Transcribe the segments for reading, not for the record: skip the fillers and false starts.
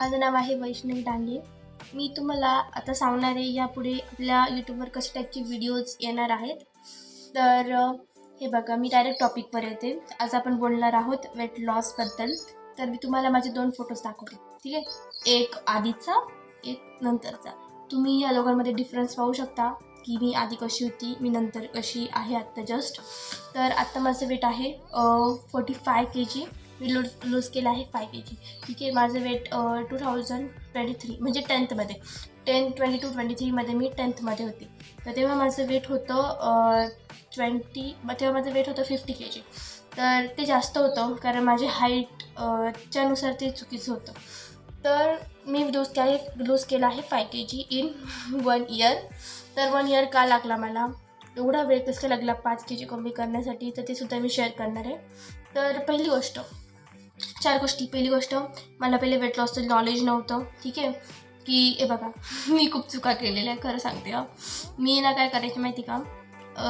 माझं नाव आहे वैष्णवी डांगे. मी तुम्हाला आता सांगणार आहे यापुढे आपल्या यूट्यूबवर कशा टाईपचे व्हिडिओज येणार आहेत. तर हे बघा, मी डायरेक्ट टॉपिकवर येते. आज आपण बोलणार आहोत वेट लॉसबद्दल. तर मी तुम्हाला माझे 2 फोटोज दाखवते, ठीक आहे. एक आधीचा, एक नंतरचा. तुम्ही या दोघांमध्ये डिफरन्स पाहू शकता की मी आधी कशी होती, मी नंतर कशी आहे आत्ता जस्ट. तर आत्ता माझं वेट आहे 45 kg. मी लूज केलं आहे 5 kg, ठीक आहे. माझं वेट 2023 म्हणजे 10thमध्ये 10/22/23मध्ये मी 10thमध्ये होती. तर तेव्हा माझं वेट होतं तेव्हा माझं वेट होतं 50 kg. तर ते जास्त होतं कारण माझी हाईट च्यानुसार ते चुकीचं होतं. तर मी लूज केला आहे 5 kg इन 1 year. तर 1 year का लागला मला, एवढा वेळ कसं लागला 5 kg कमी करण्यासाठी, तर ते सुद्धा मी शेअर करणार आहे. तर पहिली गोष्ट, 4 गोष्टी. पहिली गोष्ट, मला पहिले वेट लॉसचं नॉलेज नव्हतं, ठीक आहे. की हे बघा, मी खूप चुका केलेल्या आहे, खरं सांगते. मी ना काय करायची माहिती का,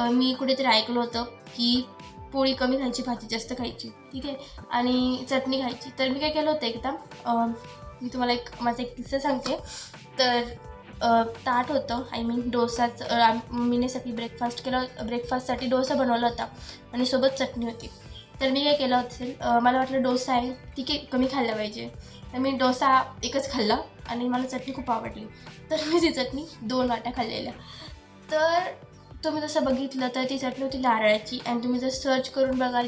मी कुठेतरी ऐकलं होतं की पोळी कमी खायची, भाजी जास्त खायची, ठीक आहे, आणि चटणी खायची. तर मी काय केलं होतं एकदा, मी तुम्हाला माझा एक किस्सा सांगते. तर ताट होतं, आय मीन डोसाचं. मी सकाळी ब्रेकफास्टसाठी डोसा बनवला होता आणि सोबत चटणी होती. तर मी काय केलं असेल, मला वाटलं डोसा आहे, ठीक आहे, कमी खाल्ला पाहिजे. तर मी डोसा एकच खाल्ला आणि मला चटणी खूप आवडली. तर मी ती चटणी 2 वाट्या खाल्लेल्या. तर तुम्ही जसं बघितलं तर ती चटणी होती नारळाची. आणि तुम्ही जर सर्च करून बघाल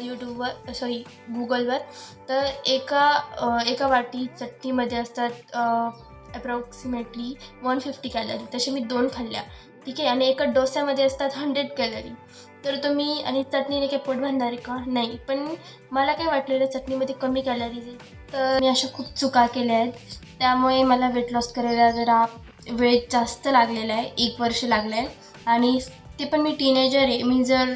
गुगलवर, तर एका वाटी चटणीमध्ये असतात अप्रॉक्सिमेटली 150 कॅलरी. तसे मी 2 खाल्ल्या, ठीक आहे. आणि एका डोस्यामध्ये असतात 100 कॅलरी. तर तुम्ही, आणि चटणीने काही पोट भरणार आहे का? नाही. पण मला काय वाटलेलं चटणीमध्ये कमी कॅलरीज आहे. तर मी अशा खूप चुका केल्या आहेत. त्यामुळे मला वेट लॉस करायला जरा वेळ जास्त लागलेला आहे, 1 वर्ष लागलं आहे. आणि ते पण मी टीनेजर आहे. मी जर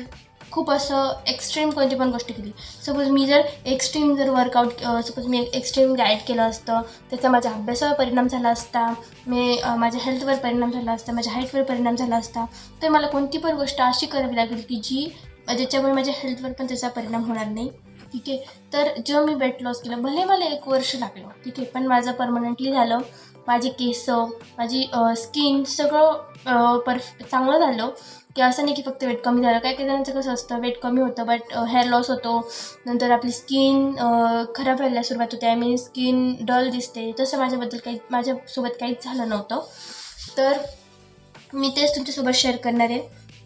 खूप असं एक्स्ट्रीम कोणती पण गोष्ट केली, सपोज मी जर एक्स्ट्रीम वर्कआउट, सपोज मी एक्स्ट्रीम डाएट केलं असतं, त्याचा माझ्या अभ्यासावर परिणाम झाला असता, माझ्या हेल्थवर परिणाम झाला असता, माझ्या हाईटवर परिणाम झाला असता. तर मला कोणती पण गोष्ट अशी करावी लागेल की ज्याच्यामुळे माझ्या हेल्थवर पण त्याचा परिणाम होणार नाही, ठीक आहे. तर जेव्हा मी वेट लॉस केलं, भले मला 1 वर्ष लागलं, ठीक आहे, पण माझं परमनंटली झालं. माझे केस, माझी स्किन सगळं चांगलं झालं. की असं नाही की फक्त वेट कमी झालं. काही काही जणांचं कसं असतं, वेट कमी होतं बट हेअर लॉस होतो, नंतर आपली स्किन खराब व्हायला सुरुवात होते, आय मीन स्किन डल दिसते. तसं माझ्यासोबत काहीच झालं नव्हतं. तर मी तेच तुमच्यासोबत शेअर करणार आहे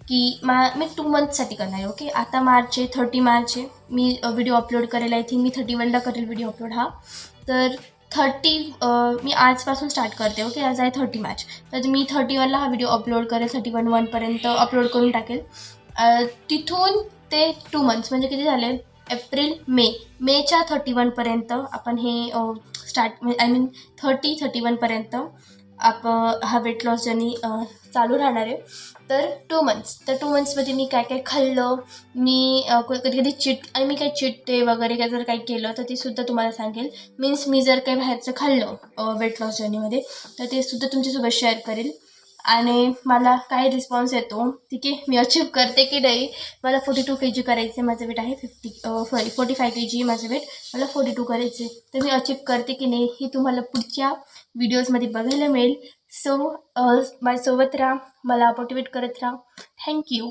की मी 2 मंथसाठी करणार आहे, ओके. आता 30 मार्च आहे. मी व्हिडिओ अपलोड करेल, आय थिंक मी 31ला करेल व्हिडिओ अपलोड हा. तर मी आजपासून स्टार्ट करते, ओके. आज आहे 30 मार्च. तर मी 31ला हा व्हिडिओ अपलोड करेल, 1पर्यंत अपलोड करून टाकेल. तिथून ते 2 मंथ्स म्हणजे किती झाले, एप्रिल मेच्या 31पर्यंत आपण हे आय मीन 31पर्यंत हा वेट लॉस जर्नी चालू राहणार आहे. तर 2 मंथ्स. तर 2 मंथ्समध्ये मी काय काय खाल्लं, मी कधी मी काही चीट डे वगैरे काय जर काही केलं तर ते सुद्धा तुम्हाला सांगेल. मीन्स मी जर काही बाहेरचं खाल्लं वेट लॉस जर्नीमध्ये, तर ते सुद्धा तुमच्यासोबत शेअर करेल. आणि मला काय रिस्पॉन्स येतो, ठीक आहे, मी अचीव करते की नाही. मला 42 kg करायचं आहे, माझं वेट आहे 45 kg माझं वेट, मला 42 करायचं आहे. तर मी अचीव करते की नाही हे तुम्हाला पुढच्या व्हिडिओजमध्ये बघायला मिळेल. सो माझ्यासोबत राहा, मला मोटिवेट करत राहा. थँक्यू.